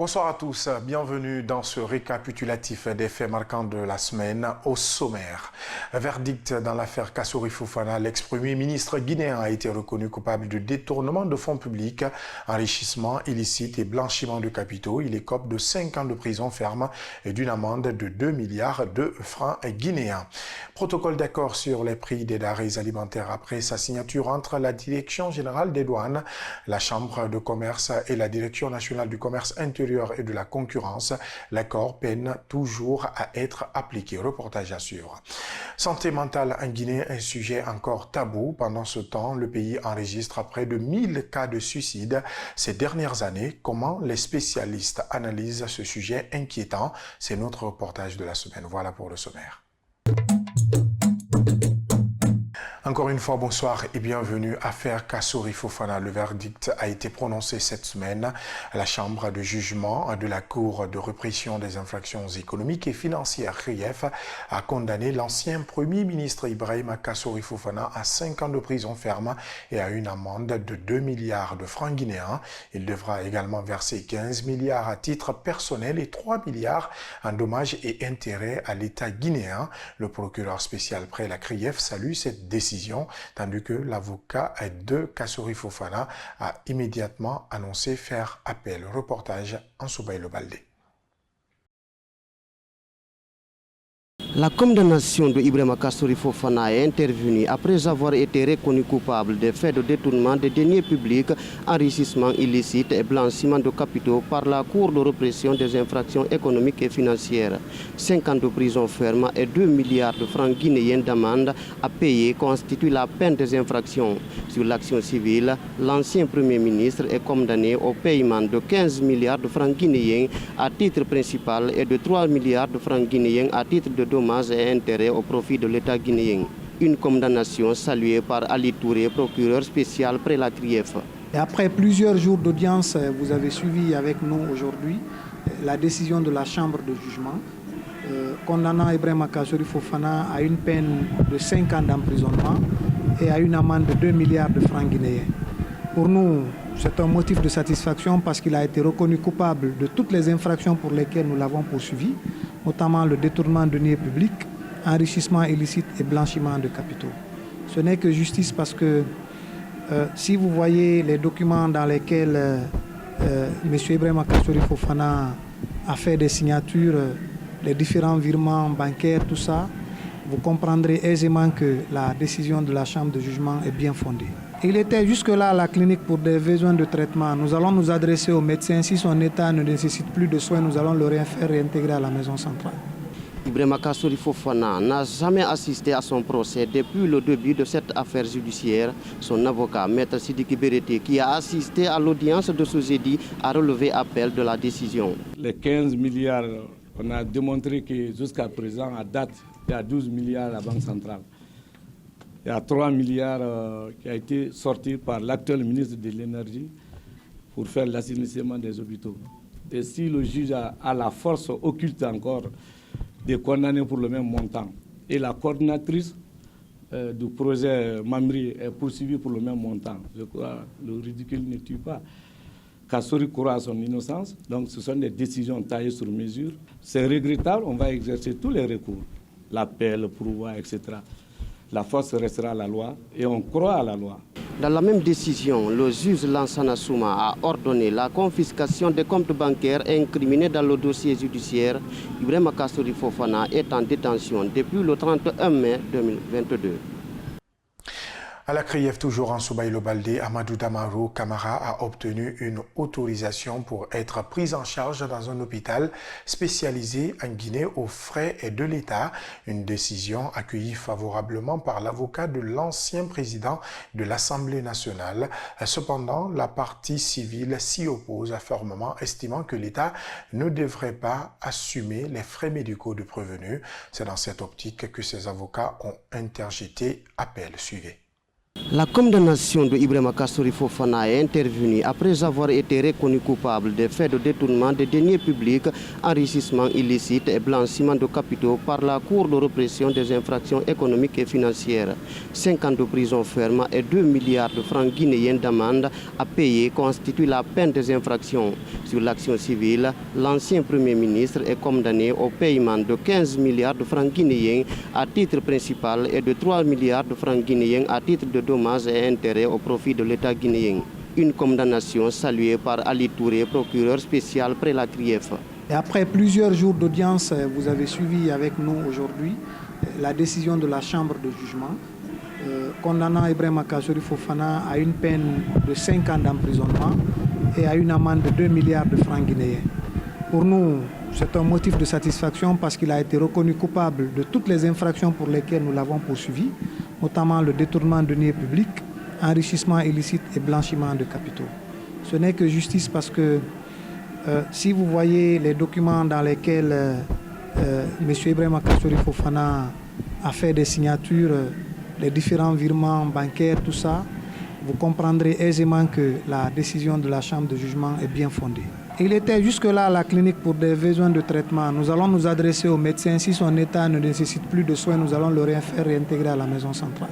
Bonsoir à tous, bienvenue dans ce récapitulatif des faits marquants de la semaine au sommaire. Verdict dans l'affaire Kassory Fofana, l'ex-premier ministre guinéen a été reconnu coupable de détournement de fonds publics, enrichissement illicite et blanchiment de capitaux. Il écope de 5 ans de prison ferme et d'une amende de 2 milliards de francs guinéens. Protocole d'accord sur les prix des denrées alimentaires après sa signature entre la Direction générale des douanes, la Chambre de commerce et la Direction nationale du commerce intérieur et de la concurrence. L'accord peine toujours à être appliqué. Reportage assure. Santé mentale en Guinée, un sujet encore tabou. Pendant ce temps, le pays enregistre près de 1000 cas de suicide ces dernières années. Comment les spécialistes analysent ce sujet inquiétant? C'est notre reportage de la semaine. Voilà pour le sommaire. Encore une fois, bonsoir et bienvenue. Affaire Kassory Fofana. Le verdict a été prononcé cette semaine à la Chambre de jugement de la Cour de répression des infractions économiques et financières CRIEF a condamné l'ancien Premier ministre Ibrahima Kassory Fofana à 5 ans de prison ferme et à une amende de 2 milliards de francs guinéens. Il devra également verser 15 milliards à titre personnel et 3 milliards en dommages et intérêts à l'État guinéen. Le procureur spécial près la CRIEF salue cette décision, tandis que l'avocat de Kassory Fofana a immédiatement annoncé faire appel. Reportage en Soubaïlo Baldé. La condamnation de Ibrahima Kassory Fofana est intervenue après avoir été reconnu coupable des faits de détournement des deniers publics, enrichissement illicite et blanchiment de capitaux par la Cour de répression des infractions économiques et financières. 5 ans de prison ferme et 2 milliards de francs guinéens d'amende à payer constituent la peine des infractions. Sur l'action civile, l'ancien Premier ministre est condamné au paiement de 15 milliards de francs guinéens à titre principal et de 3 milliards de francs guinéens à titre de dommages et intérêts au profit de l'État guinéen. Une condamnation saluée par Ali Touré, procureur spécial près la CRIEF. Et après plusieurs jours d'audience, vous avez suivi avec nous aujourd'hui la décision de la Chambre de jugement condamnant Ibrahima Kassory Fofana à une peine de 5 ans d'emprisonnement et à une amende de 2 milliards de francs guinéens. Pour nous, c'est un motif de satisfaction parce qu'il a été reconnu coupable de toutes les infractions pour lesquelles nous l'avons poursuivi, notamment le détournement de deniers publics, enrichissement illicite et blanchiment de capitaux. Ce n'est que justice parce que si vous voyez les documents dans lesquels M. Ibrahima Kassory Fofana a fait des signatures, les différents virements bancaires, tout ça, vous comprendrez aisément que la décision de la Chambre de jugement est bien fondée. Il était jusque-là à la clinique pour des besoins de traitement. Nous allons nous adresser au médecin. Si son état ne nécessite plus de soins, nous allons le faire réintégrer à la maison centrale. Ibrahima Kassory Fofana n'a jamais assisté à son procès depuis le début de cette affaire judiciaire. Son avocat, Maître Sidiki Berete, qui a assisté à l'audience de ce jeudi, a relevé appel de la décision. Les 15 milliards, on a démontré que jusqu'à présent, à date, il y a 12 milliards à la Banque centrale. Il y a 3 milliards qui a été sorti par l'actuel ministre de l'Énergie pour faire l'assainissement des hôpitaux. Et si le juge a la force occulte encore de condamner pour le même montant, et la coordinatrice du projet Mamri est poursuivie pour le même montant, je crois le ridicule ne tue pas. Kassory croit à son innocence, donc ce sont des décisions taillées sur mesure. C'est regrettable, on va exercer tous les recours, l'appel, le pourvoi, etc. La force restera à la loi et on croit à la loi. Dans la même décision, le juge Lansana Souma a ordonné la confiscation des comptes bancaires incriminés dans le dossier judiciaire. Ibrahima Kassory Fofana est en détention depuis le 31 mai 2022. À la CRIEF, toujours en Soubaïlo Baldé, Amadou Damarou Camara a obtenu une autorisation pour être pris en charge dans un hôpital spécialisé en Guinée aux frais de l'État. Une décision accueillie favorablement par l'avocat de l'ancien président de l'Assemblée nationale. Cependant, la partie civile s'y oppose fermement, estimant que l'État ne devrait pas assumer les frais médicaux du prévenu. C'est dans cette optique que ces avocats ont interjeté appel. Suivez. La condamnation de Ibrahima Kassory Fofana est intervenue après avoir été reconnu coupable des faits de détournement des deniers publics, enrichissement illicite et blanchiment de capitaux par la Cour de répression des infractions économiques et financières. 5 ans de prison ferme et 2 milliards de francs guinéens d'amende à payer constituent la peine des infractions. Sur l'action civile, l'ancien Premier ministre est condamné au paiement de 15 milliards de francs guinéens à titre principal et de 3 milliards de francs guinéens à titre de dommages et intérêts au profit de l'État guinéen. Une condamnation saluée par Ali Touré, procureur spécial près la CRIEF. Et après plusieurs jours d'audience, vous avez suivi avec nous aujourd'hui la décision de la Chambre de jugement condamnant Ibrahima Kassory Fofana à une peine de 5 ans d'emprisonnement et à une amende de 2 milliards de francs guinéens. Pour nous, c'est un motif de satisfaction parce qu'il a été reconnu coupable de toutes les infractions pour lesquelles nous l'avons poursuivi, notamment le détournement de deniers publics, enrichissement illicite et blanchiment de capitaux. Ce n'est que justice parce que si vous voyez les documents dans lesquels M. Ibrahima Kassory Fofana a fait des signatures, les différents virements bancaires, tout ça, vous comprendrez aisément que la décision de la Chambre de jugement est bien fondée. Il était jusque-là à la clinique pour des besoins de traitement. Nous allons nous adresser au médecin. Si son état ne nécessite plus de soins, nous allons le faire réintégrer à la maison centrale.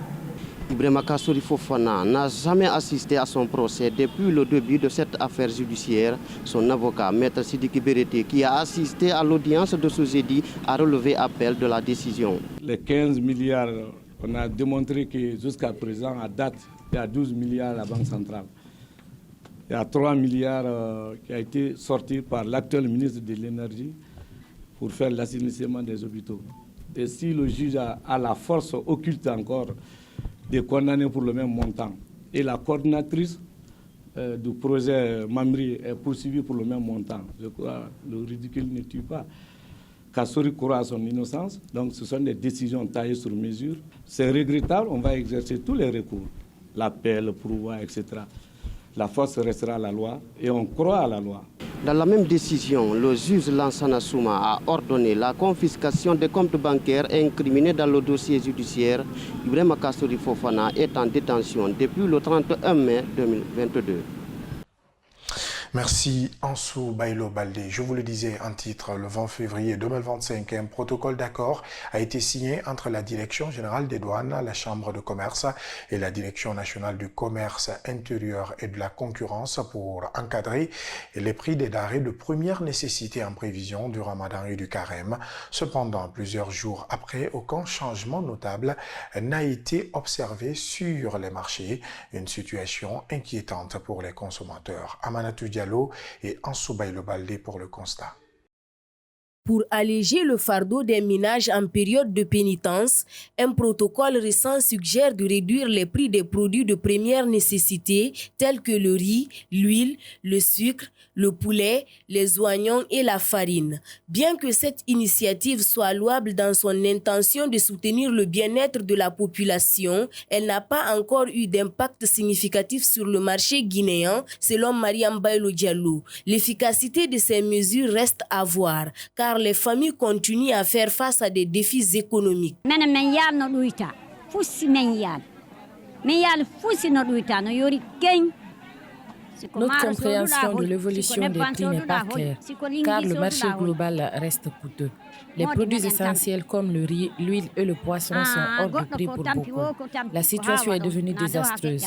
Ibrahima Kassory Fofana n'a jamais assisté à son procès depuis le début de cette affaire judiciaire. Son avocat, Maître Sidiki Berete, qui a assisté à l'audience de ce jeudi, a relevé appel de la décision. Les 15 milliards, on a démontré que jusqu'à présent, à date, il y a 12 milliards à la Banque centrale. Il y a 3 milliards qui a été sorti par l'actuel ministre de l'Énergie pour faire l'assainissement des hôpitaux. Et si le juge a la force occulte encore de condamner pour le même montant, et la coordinatrice du projet Mamri est poursuivie pour le même montant, je crois que le ridicule ne tue pas. Kassory croit à son innocence, donc ce sont des décisions taillées sur mesure. C'est regrettable, on va exercer tous les recours, l'appel, le pourvoi, etc. La force restera à la loi et on croit à la loi. Dans la même décision, le juge Lansana Souma a ordonné la confiscation des comptes bancaires incriminés dans le dossier judiciaire. Ibrahima Kassory Fofana est en détention depuis le 31 mai 2022. Merci Ansou Bailo Baldé. Je vous le disais en titre, le 20 février 2025, un protocole d'accord a été signé entre la Direction générale des douanes, la Chambre de commerce et la Direction nationale du commerce intérieur et de la concurrence pour encadrer les prix des denrées de première nécessité en prévision du Ramadan et du Carême. Cependant, plusieurs jours après, aucun changement notable n'a été observé sur les marchés. Une situation inquiétante pour les consommateurs. Amanatou Diallo et Ansou Bailo Baldé pour le constat. Pour alléger le fardeau des ménages en période de pénitence, un protocole récent suggère de réduire les prix des produits de première nécessité tels que le riz, l'huile, le sucre, le poulet, les oignons et la farine. Bien que cette initiative soit louable dans son intention de soutenir le bien-être de la population, elle n'a pas encore eu d'impact significatif sur le marché guinéen, selon Mariam Bailo Diallo. L'efficacité de ces mesures reste à voir, car les familles continuent à faire face à des défis économiques. Notre compréhension de l'évolution des prix n'est pas claire, car le marché global reste coûteux. Les produits essentiels comme le riz, l'huile et le poisson sont hors de prix pour beaucoup. La situation est devenue désastreuse.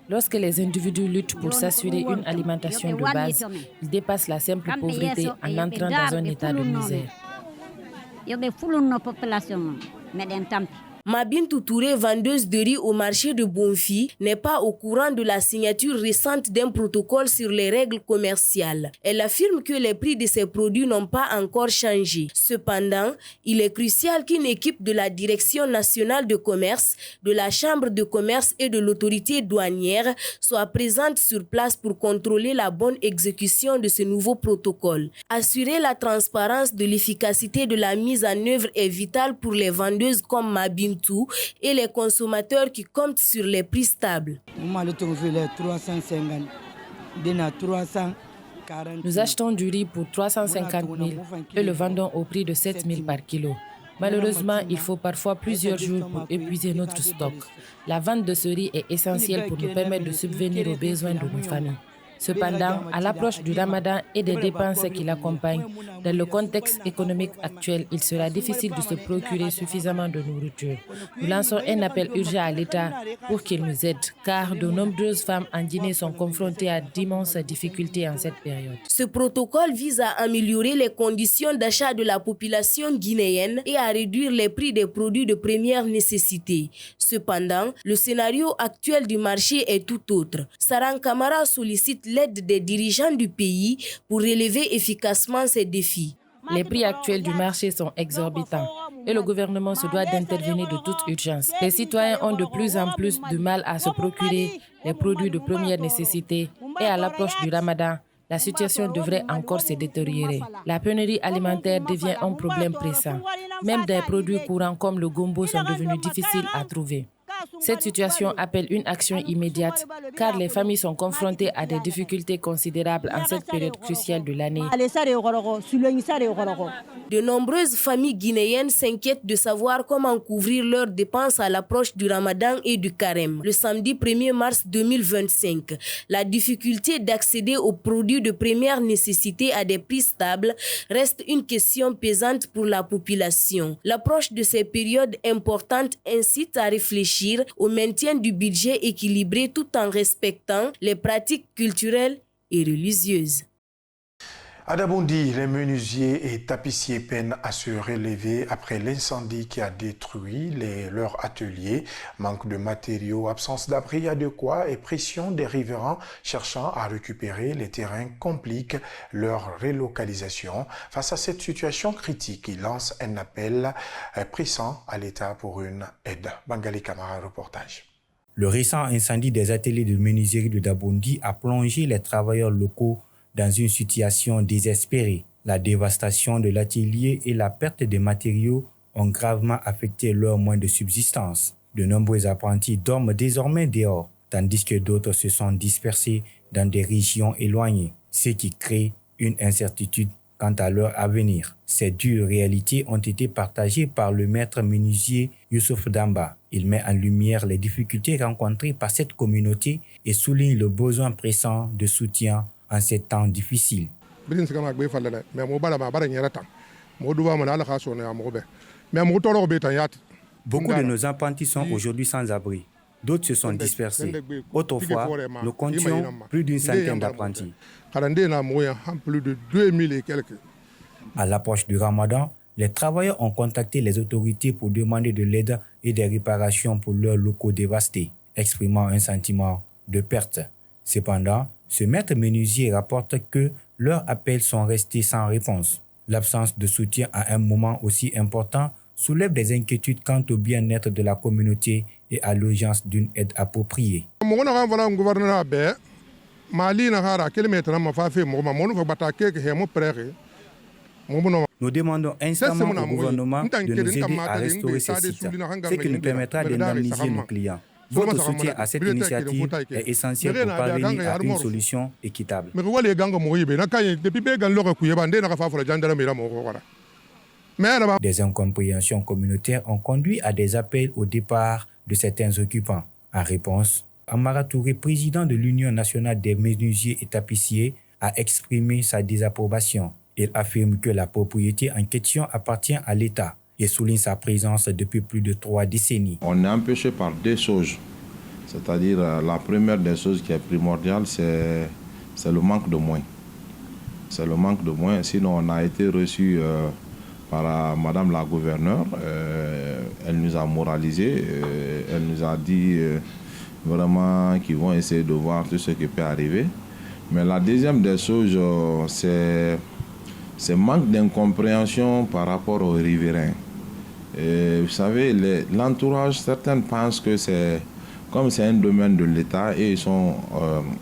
Lorsque les individus luttent pour s'assurer une alimentation de base, ils dépassent la simple pauvreté en entrant dans un état de misère. Mabintou Touré, vendeuse de riz au marché de Bonfi, n'est pas au courant de la signature récente d'un protocole sur les règles commerciales. Elle affirme que les prix de ces produits n'ont pas encore changé. Cependant, il est crucial qu'une équipe de la Direction nationale de commerce, de la Chambre de commerce et de l'autorité douanière soit présente sur place pour contrôler la bonne exécution de ce nouveau protocole. Assurer la transparence de l'efficacité de la mise en œuvre est vital pour les vendeuses comme Mabintou et les consommateurs qui comptent sur les prix stables. Nous achetons du riz pour 350 000 et le vendons au prix de 7 000 par kilo. Malheureusement, il faut parfois plusieurs jours pour épuiser notre stock. La vente de ce riz est essentielle pour nous permettre de subvenir aux besoins de nos familles. Cependant, à l'approche du Ramadan et des dépenses qui l'accompagnent, dans le contexte économique actuel, il sera difficile de se procurer suffisamment de nourriture. Nous lançons un appel urgent à l'État pour qu'il nous aide, car de nombreuses femmes en Guinée sont confrontées à d'immenses difficultés en cette période. Ce protocole vise à améliorer les conditions d'achat de la population guinéenne et à réduire les prix des produits de première nécessité. Cependant, le scénario actuel du marché est tout autre. Sarang Kamara sollicite l'aide des dirigeants du pays pour relever efficacement ces défis. Les prix actuels du marché sont exorbitants et le gouvernement se doit d'intervenir de toute urgence. Les citoyens ont de plus en plus de mal à se procurer les produits de première nécessité et à l'approche du Ramadan, la situation devrait encore se détériorer. La pénurie alimentaire devient un problème pressant. Même des produits courants comme le gombo sont devenus difficiles à trouver. Cette situation appelle une action immédiate car les familles sont confrontées à des difficultés considérables en cette période cruciale de l'année. De nombreuses familles guinéennes s'inquiètent de savoir comment couvrir leurs dépenses à l'approche du Ramadan et du Carême. Le samedi 1er mars 2025, la difficulté d'accéder aux produits de première nécessité à des prix stables reste une question pesante pour la population. L'approche de ces périodes importantes incite à réfléchir au maintien du budget équilibré tout en respectant les pratiques culturelles et religieuses. À Dabondi, les menuisiers et tapissiers peinent à se relever après l'incendie qui a détruit leurs ateliers. Manque de matériaux, absence d'abri adéquat et pression des riverains cherchant à récupérer les terrains compliquent leur relocalisation. Face à cette situation critique, ils lancent un appel pressant à l'État pour une aide. Bangali Kamara, reportage. Le récent incendie des ateliers de menuiserie de Dabondi a plongé les travailleurs locaux dans une situation désespérée. La dévastation de l'atelier et la perte des matériaux ont gravement affecté leurs moyens de subsistance. De nombreux apprentis dorment désormais dehors, tandis que d'autres se sont dispersés dans des régions éloignées, ce qui crée une incertitude quant à leur avenir. Ces dures réalités ont été partagées par le maître menuisier Youssouf Damba. Il met en lumière les difficultés rencontrées par cette communauté et souligne le besoin pressant de soutien en ces temps difficiles. Beaucoup de nos apprentis sont aujourd'hui sans abri. D'autres se sont dispersés. Autrefois, nous comptions plus d'une centaine d'apprentis. À l'approche du Ramadan, les travailleurs ont contacté les autorités pour demander de l'aide et des réparations pour leurs locaux dévastés, exprimant un sentiment de perte. Cependant, ce maître menuisier rapporte que leurs appels sont restés sans réponse. L'absence de soutien à un moment aussi important soulève des inquiétudes quant au bien-être de la communauté et à l'urgence d'une aide appropriée. Nous demandons instamment au gouvernement de nous aider à restaurer ces sites, ce qui nous permettra d'indemniser nos clients. Votre soutien à cette initiative est essentiel pour parvenir à une solution équitable. Des incompréhensions communautaires ont conduit à des appels au départ de certains occupants. En réponse, Amara Touré, président de l'Union nationale des menuisiers et tapissiers, a exprimé sa désapprobation. Il affirme que la propriété en question appartient à l'État et souligne sa présence depuis plus de 3 décennies. On est empêché par 2 choses. C'est-à-dire, la première des choses qui est primordiale, c'est le manque de moyens. C'est le manque de moyens. Sinon, on a été reçu par Madame la gouverneure. Elle nous a moralisé. Elle nous a dit vraiment qu'ils vont essayer de voir tout ce qui peut arriver. Mais la deuxième des choses, c'est manque d'incompréhension par rapport aux riverains. Et vous savez, l'entourage, certains pensent que comme c'est un domaine de l'État et ils sont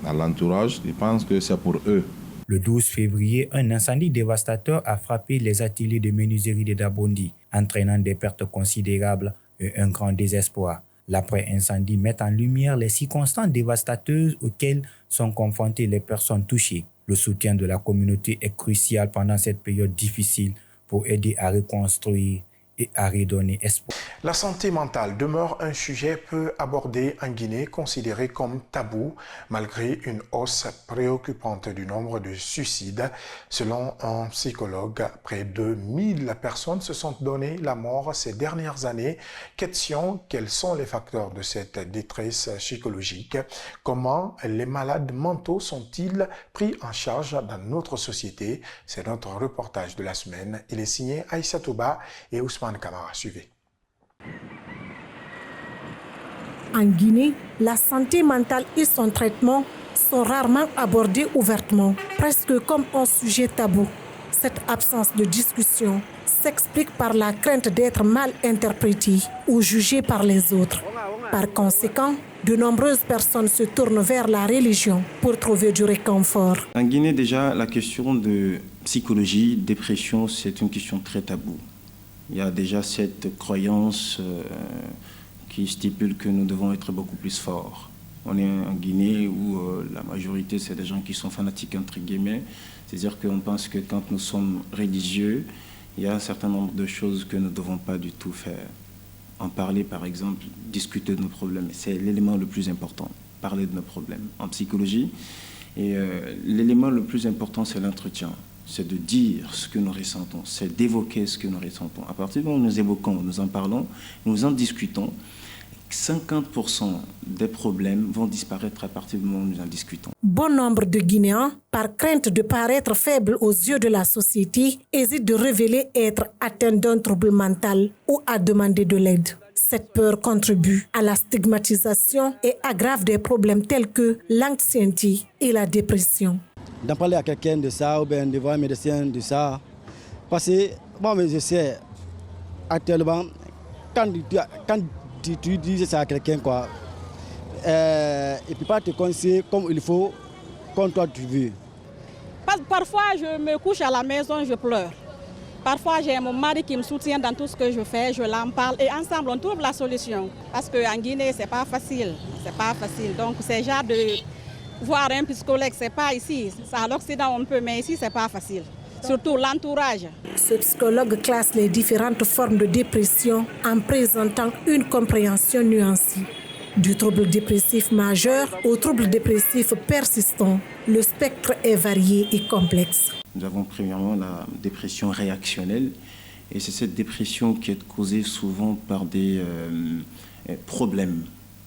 à l'entourage, ils pensent que c'est pour eux. Le 12 février, un incendie dévastateur a frappé les ateliers de menuiserie de Dabondi, entraînant des pertes considérables et un grand désespoir. L'après-incendie met en lumière les circonstances dévastateuses auxquelles sont confrontées les personnes touchées. Le soutien de la communauté est crucial pendant cette période difficile pour aider à reconstruire et à redonner espoir. La santé mentale demeure un sujet peu abordé en Guinée, considéré comme tabou, malgré une hausse préoccupante du nombre de suicides. Selon un psychologue, près de 1000 personnes se sont donné la mort ces dernières années. Question, quels sont les facteurs de cette détresse psychologique? Comment les malades mentaux sont-ils pris en charge dans notre société? C'est notre reportage de la semaine. Il est signé Aïssa Touba et Ousmane Kamara. Suivez. En Guinée, la santé mentale et son traitement sont rarement abordés ouvertement, presque comme un sujet tabou. Cette absence de discussion s'explique par la crainte d'être mal interprété ou jugé par les autres. Par conséquent, de nombreuses personnes se tournent vers la religion pour trouver du réconfort. En Guinée, déjà, la question de psychologie, dépression, c'est une question très taboue. Il y a déjà cette croyance qui stipule que nous devons être beaucoup plus forts. On est en Guinée où la majorité, c'est des gens qui sont fanatiques, entre guillemets. C'est-à-dire qu'on pense que quand nous sommes religieux, il y a un certain nombre de choses que nous ne devons pas du tout faire. En parler, par exemple, discuter de nos problèmes, c'est l'élément le plus important, parler de nos problèmes. En psychologie, l'élément le plus important, c'est l'entretien. C'est de dire ce que nous ressentons, c'est d'évoquer ce que nous ressentons. À partir du moment où nous évoquons, nous en parlons, nous en discutons, 50% des problèmes vont disparaître à partir du moment où nous en discutons. Bon nombre de Guinéens, par crainte de paraître faibles aux yeux de la société, hésitent de révéler être atteints d'un trouble mental ou à demander de l'aide. Cette peur contribue à la stigmatisation et aggrave des problèmes tels que l'anxiété et la dépression. D'en parler à quelqu'un de ça ou bien de voir un médecin de ça. Parce que moi, je sais, actuellement, quand tu dis ça à quelqu'un, quoi, il ne peut pas te conseiller comme il faut, comme toi tu veux. Parfois, je me couche à la maison, je pleure. Parfois, j'ai mon mari qui me soutient dans tout ce que je fais, je l'en parle et ensemble, on trouve la solution. Parce qu'en Guinée, ce n'est pas facile. Donc, c'est genre de voir un psychologue, ce n'est pas ici. À l'Occident, on peut, mais ici, ce n'est pas facile. Surtout l'entourage. Ce psychologue classe les différentes formes de dépression en présentant une compréhension nuancée. Du trouble dépressif majeur au trouble dépressif persistant, le spectre est varié et complexe. Nous avons premièrement la dépression réactionnelle et c'est cette dépression qui est causée souvent par des problèmes,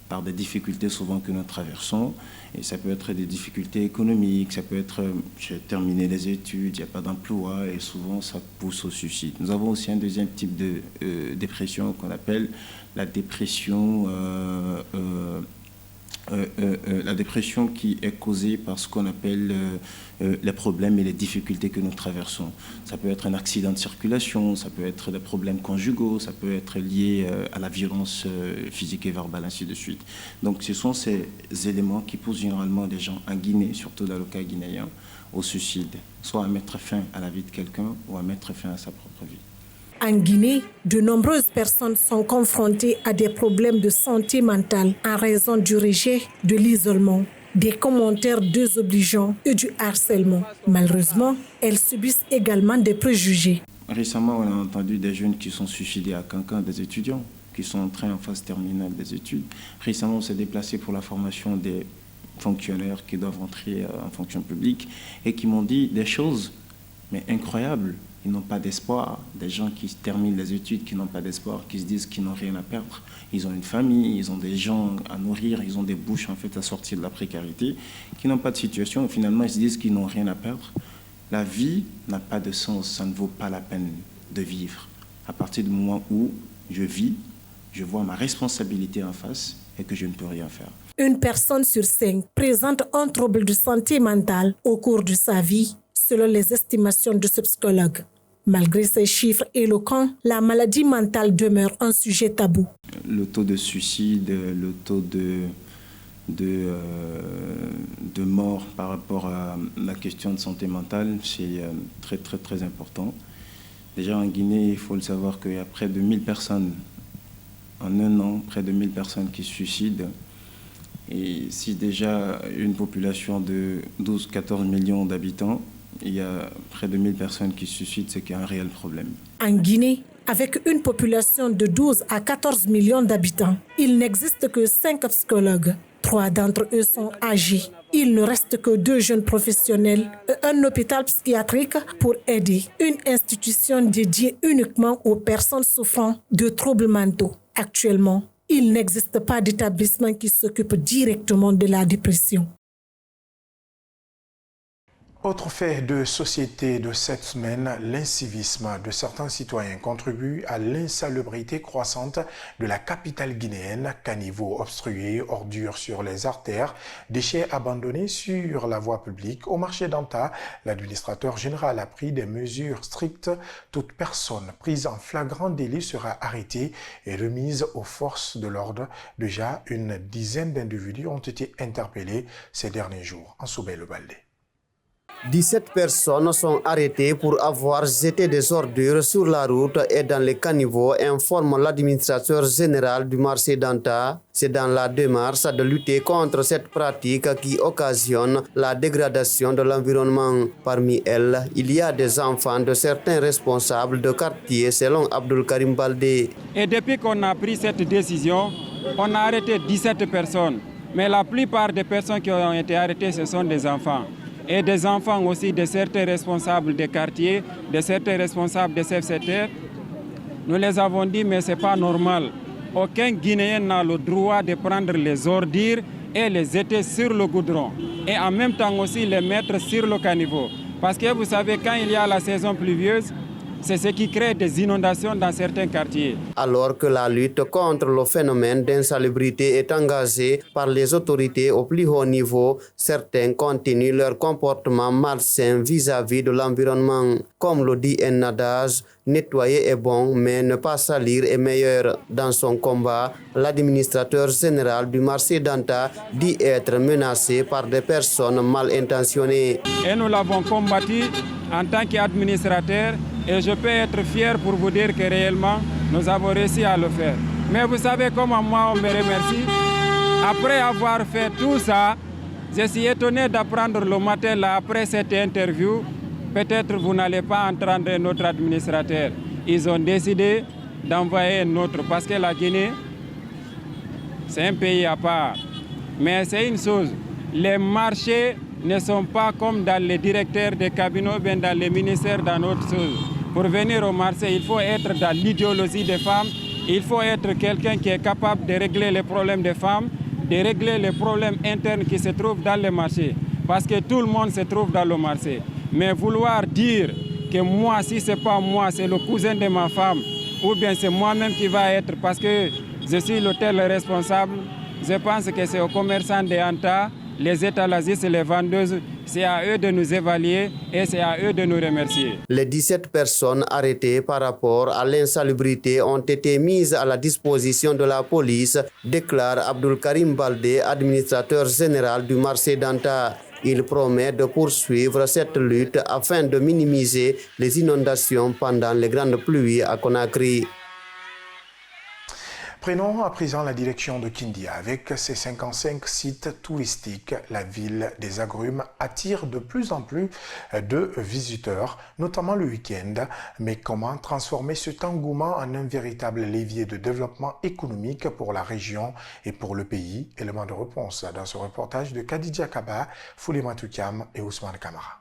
par des difficultés souvent que nous traversons. Et ça peut être des difficultés économiques, ça peut être j'ai terminé les études, il n'y a pas d'emploi et souvent ça pousse au suicide. Nous avons aussi un deuxième type de dépression qu'on appelle la dépression qui est causée par ce qu'on appelle les problèmes et les difficultés que nous traversons. Ça peut être un accident de circulation, ça peut être des problèmes conjugaux, ça peut être lié à la violence physique et verbale, ainsi de suite. Donc ce sont ces éléments qui poussent généralement des gens en Guinée, surtout dans le cas guinéen, au suicide, soit à mettre fin à la vie de quelqu'un ou à mettre fin à sa propre vie. En Guinée, de nombreuses personnes sont confrontées à des problèmes de santé mentale en raison du rejet, de l'isolement, des commentaires désobligeants et du harcèlement. Malheureusement, elles subissent également des préjugés. Récemment, on a entendu des jeunes qui sont suicidés à Cancan, des étudiants qui sont entrés en phase terminale des études. Récemment, on s'est déplacé pour la formation des fonctionnaires qui doivent entrer en fonction publique et qui m'ont dit des choses mais incroyables. Ils n'ont pas d'espoir. Des gens qui terminent les études, qui n'ont pas d'espoir, qui se disent qu'ils n'ont rien à perdre. Ils ont une famille, ils ont des gens à nourrir, ils ont des bouches en fait à sortir de la précarité, qui n'ont pas de situation. Et finalement, ils se disent qu'ils n'ont rien à perdre. La vie n'a pas de sens, ça ne vaut pas la peine de vivre. À partir du moment où je vis, je vois ma responsabilité en face et que je ne peux rien faire. Une personne sur 5 présente un trouble de santé mentale au cours de sa vie, selon les estimations de ce psychologue. Malgré ces chiffres éloquents, la maladie mentale demeure un sujet tabou. Le taux de suicide, le taux de mort par rapport à la question de santé mentale, c'est très, très, très important. Déjà en Guinée, il faut le savoir qu'il y a près de 1000 personnes, en un an, près de 1000 personnes qui se suicident. Et si déjà une population de 12-14 millions d'habitants, il y a près de 1000 personnes qui se suicident, c'est qu'il y a un réel problème. En Guinée, avec une population de 12 à 14 millions d'habitants. Il n'existe que 5 psychologues. 3 d'entre eux sont âgés. Il ne reste que 2 jeunes professionnels et un hôpital psychiatrique pour aider. Une institution dédiée uniquement aux personnes souffrant de troubles mentaux. Actuellement, il n'existe pas d'établissement qui s'occupe directement de la dépression. Autre fait de société de cette semaine, l'incivisme de certains citoyens contribue à l'insalubrité croissante de la capitale guinéenne. Caniveaux obstrués, ordures sur les artères, déchets abandonnés sur la voie publique. Au marché d'Anta, l'administrateur général a pris des mesures strictes. Toute personne prise en flagrant délit sera arrêtée et remise aux forces de l'ordre. Déjà, une dizaine d'individus ont été interpellés ces derniers jours. En Soubey-le-Baldé. 17 personnes sont arrêtées pour avoir jeté des ordures sur la route et dans les caniveaux, informe l'administrateur général du marché d'Anta. C'est dans la démarche de lutter contre cette pratique qui occasionne la dégradation de l'environnement. Parmi elles, il y a des enfants de certains responsables de quartier, selon Abdul Karim Baldé. Et depuis qu'on a pris cette décision, on a arrêté 17 personnes. Mais la plupart des personnes qui ont été arrêtées, ce sont des enfants. Et des enfants aussi de certains responsables des quartiers, de certains responsables des chefs-secteurs. Nous les avons dit, mais ce n'est pas normal. Aucun Guinéen n'a le droit de prendre les ordures et les jeter sur le goudron. Et en même temps aussi les mettre sur le caniveau. Parce que vous savez, quand il y a la saison pluvieuse, c'est ce qui crée des inondations dans certains quartiers. Alors que la lutte contre le phénomène d'insalubrité est engagée par les autorités au plus haut niveau, certains continuent leur comportement malsain vis-à-vis de l'environnement. Comme le dit un adage, nettoyer est bon, mais ne pas salir est meilleur. Dans son combat, l'administrateur général du marché d'Anta dit être menacé par des personnes mal intentionnées. Et nous l'avons combattu en tant qu'administrateur. Et je peux être fier pour vous dire que réellement, nous avons réussi à le faire. Mais vous savez comment moi on me remercie? Après avoir fait tout ça, je suis étonné d'apprendre le matin là, après cette interview, peut-être vous n'allez pas entendre notre administrateur. Ils ont décidé d'envoyer un autre parce que la Guinée, c'est un pays à part. Mais c'est une chose, les marchés ne sont pas comme dans les directeurs de cabinet, bien dans les ministères, dans autre chose. Pour venir au marché, il faut être dans l'idéologie des femmes, il faut être quelqu'un qui est capable de régler les problèmes des femmes, de régler les problèmes internes qui se trouvent dans le marché. Parce que tout le monde se trouve dans le marché. Mais vouloir dire que moi, si ce n'est pas moi, c'est le cousin de ma femme, ou bien c'est moi-même qui va être, parce que je suis l'hôtel responsable, je pense que c'est aux commerçants de Anta, les étalagistes et les vendeuses, c'est à eux de nous évaluer et c'est à eux de nous remercier. Les 17 personnes arrêtées par rapport à l'insalubrité ont été mises à la disposition de la police, déclare Abdul Karim Baldé, administrateur général du marché d'Anta. Il promet de poursuivre cette lutte afin de minimiser les inondations pendant les grandes pluies à Conakry. Prenons à présent la direction de Kindia. Avec ses 55 sites touristiques, la ville des agrumes attire de plus en plus de visiteurs, notamment le week-end. Mais comment transformer cet engouement en un véritable levier de développement économique pour la région et pour le pays? Élément de réponse dans ce reportage de Khadija Kaba, Foulema Toukam et Ousmane Kamara.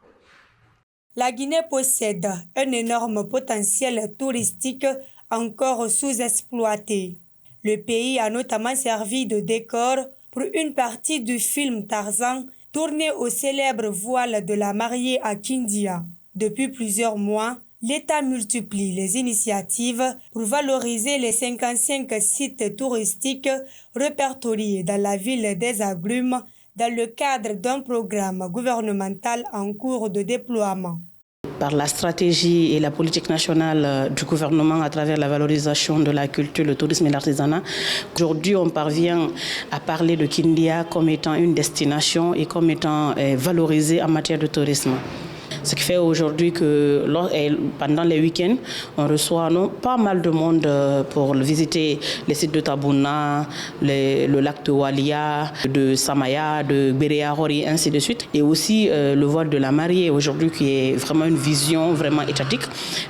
La Guinée possède un énorme potentiel touristique encore sous-exploité. Le pays a notamment servi de décor pour une partie du film Tarzan tourné au célèbre voile de la mariée à Kindia. Depuis plusieurs mois, l'État multiplie les initiatives pour valoriser les 55 sites touristiques répertoriés dans la ville des agrumes dans le cadre d'un programme gouvernemental en cours de déploiement. Par la stratégie et la politique nationale du gouvernement à travers la valorisation de la culture, le tourisme et l'artisanat, aujourd'hui on parvient à parler de Kindia comme étant une destination et comme étant valorisée en matière de tourisme. Ce qui fait aujourd'hui que pendant les week-ends, on reçoit pas mal de monde pour visiter les sites de Tabouna, le lac de Walia, de Samaya, de Béréahori, ainsi de suite. Et aussi le voile de la mariée aujourd'hui qui est vraiment une vision vraiment étatique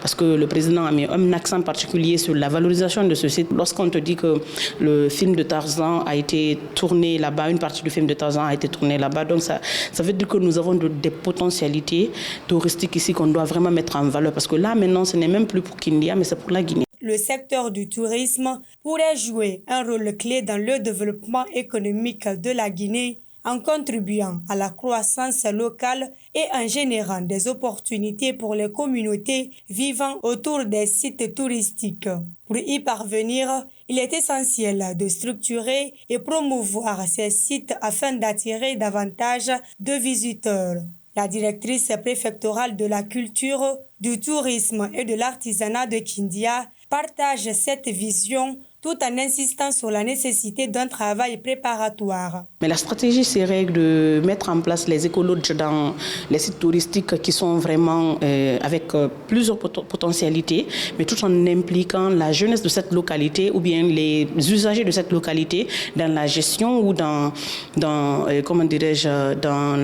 parce que le président a mis un accent particulier sur la valorisation de ce site. Lorsqu'on te dit que le film de Tarzan a été tourné là-bas, une partie du film de Tarzan a été tournée là-bas, donc ça veut dire que nous avons des potentialités touristiques ici qu'on doit vraiment mettre en valeur parce que là maintenant ce n'est même plus pour Kindia mais c'est pour la Guinée. Le secteur du tourisme pourrait jouer un rôle clé dans le développement économique de la Guinée en contribuant à la croissance locale et en générant des opportunités pour les communautés vivant autour des sites touristiques. Pour y parvenir, il est essentiel de structurer et promouvoir ces sites afin d'attirer davantage de visiteurs. La directrice préfectorale de la culture, du tourisme et de l'artisanat de Kindia partage cette vision tout en insistant sur la nécessité d'un travail préparatoire. Mais la stratégie serait de mettre en place les écologes dans les sites touristiques qui sont vraiment avec plusieurs potentialités, mais tout en impliquant la jeunesse de cette localité ou bien les usagers de cette localité dans la gestion ou dans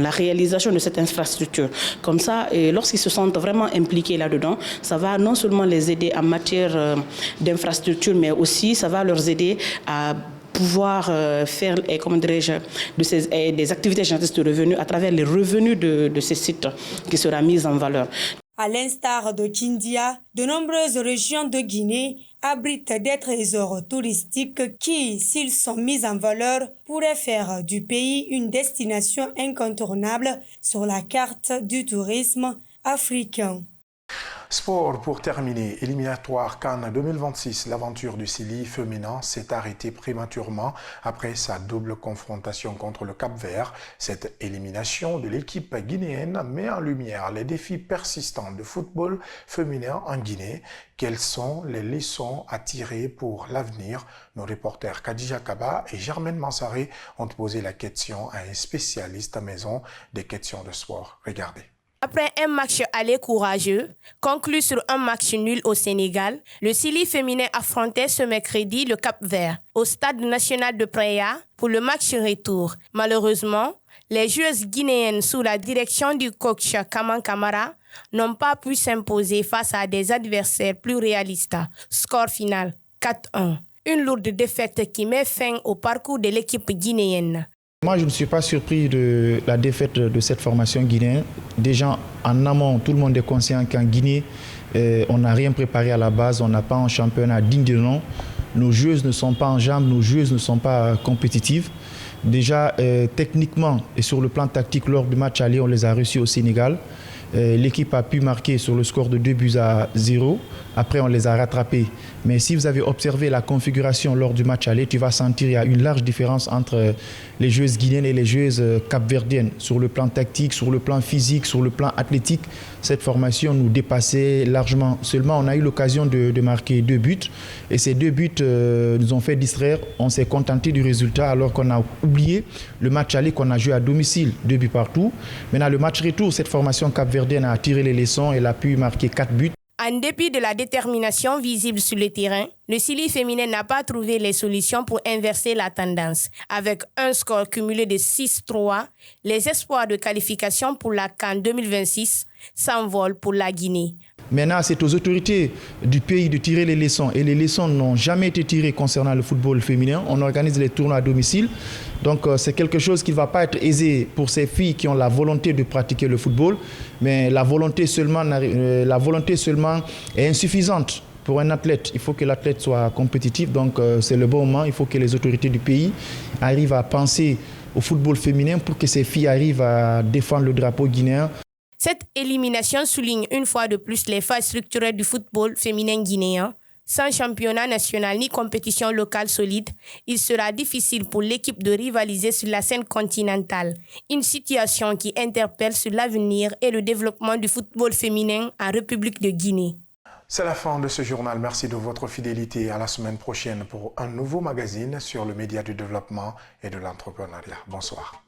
la réalisation de cette infrastructure. Comme ça, lorsqu'ils se sentent vraiment impliqués là-dedans, ça va non seulement les aider en matière d'infrastructure, mais aussi ça va leur aider à pouvoir faire des activités génératrices de revenus à travers les revenus de ces sites qui sera mis en valeur. À l'instar de Kindia, de nombreuses régions de Guinée abritent des trésors touristiques qui, s'ils sont mis en valeur, pourraient faire du pays une destination incontournable sur la carte du tourisme africain. Sport pour terminer, éliminatoire Cannes 2026, l'aventure du Sili féminin s'est arrêtée prématurément après sa double confrontation contre le Cap-Vert. Cette élimination de l'équipe guinéenne met en lumière les défis persistants de football féminin en Guinée. Quelles sont les leçons à tirer pour l'avenir? Nos reporters Khadija Kaba et Germaine Mansaré ont posé la question à un spécialiste à maison des questions de sport. Regardez. Après un match aller courageux, conclu sur un match nul au Sénégal, le Sili féminin affrontait ce mercredi le Cap-Vert au stade national de Praia pour le match retour. Malheureusement, les joueuses guinéennes sous la direction du coach Kaman Kamara n'ont pas pu s'imposer face à des adversaires plus réalistes. Score final 4-1. Une lourde défaite qui met fin au parcours de l'équipe guinéenne. Moi, je ne suis pas surpris de la défaite de cette formation guinéenne. Déjà, en amont, tout le monde est conscient qu'en Guinée, on n'a rien préparé à la base, on n'a pas un championnat digne de nom. Nos joueuses ne sont pas en jambes, nos joueuses ne sont pas compétitives. Déjà, techniquement et sur le plan tactique, lors du match aller, on les a reçus au Sénégal. L'équipe a pu marquer sur le score de 2-0. Après, on les a rattrapés. Mais si vous avez observé la configuration lors du match aller, tu vas sentir qu'il y a une large différence entre les joueuses guinéennes et les joueuses capverdiennes. Sur le plan tactique, sur le plan physique, sur le plan athlétique, cette formation nous dépassait largement. Seulement, on a eu l'occasion de marquer 2 buts. Et ces 2 buts nous ont fait distraire. On s'est contenté du résultat alors qu'on a oublié le match aller qu'on a joué à domicile, 2 buts partout. Maintenant, le match retour, cette formation capverdienne a tiré les leçons. Elle a pu marquer 4 buts. En dépit de la détermination visible sur le terrain, le Sili féminin n'a pas trouvé les solutions pour inverser la tendance. Avec un score cumulé de 6-3, les espoirs de qualification pour la CAN 2026 s'envolent pour la Guinée. Maintenant, c'est aux autorités du pays de tirer les leçons. Et les leçons n'ont jamais été tirées concernant le football féminin. On organise les tournois à domicile. Donc, c'est quelque chose qui ne va pas être aisé pour ces filles qui ont la volonté de pratiquer le football. Mais la volonté seulement est insuffisante pour un athlète. Il faut que l'athlète soit compétitif. Donc, c'est le bon moment. Il faut que les autorités du pays arrivent à penser au football féminin pour que ces filles arrivent à défendre le drapeau guinéen. Cette élimination souligne une fois de plus les failles structurelles du football féminin guinéen. Sans championnat national ni compétition locale solide, il sera difficile pour l'équipe de rivaliser sur la scène continentale. Une situation qui interpelle sur l'avenir et le développement du football féminin en République de Guinée. C'est la fin de ce journal. Merci de votre fidélité. À la semaine prochaine pour un nouveau magazine sur le média du développement et de l'entrepreneuriat. Bonsoir.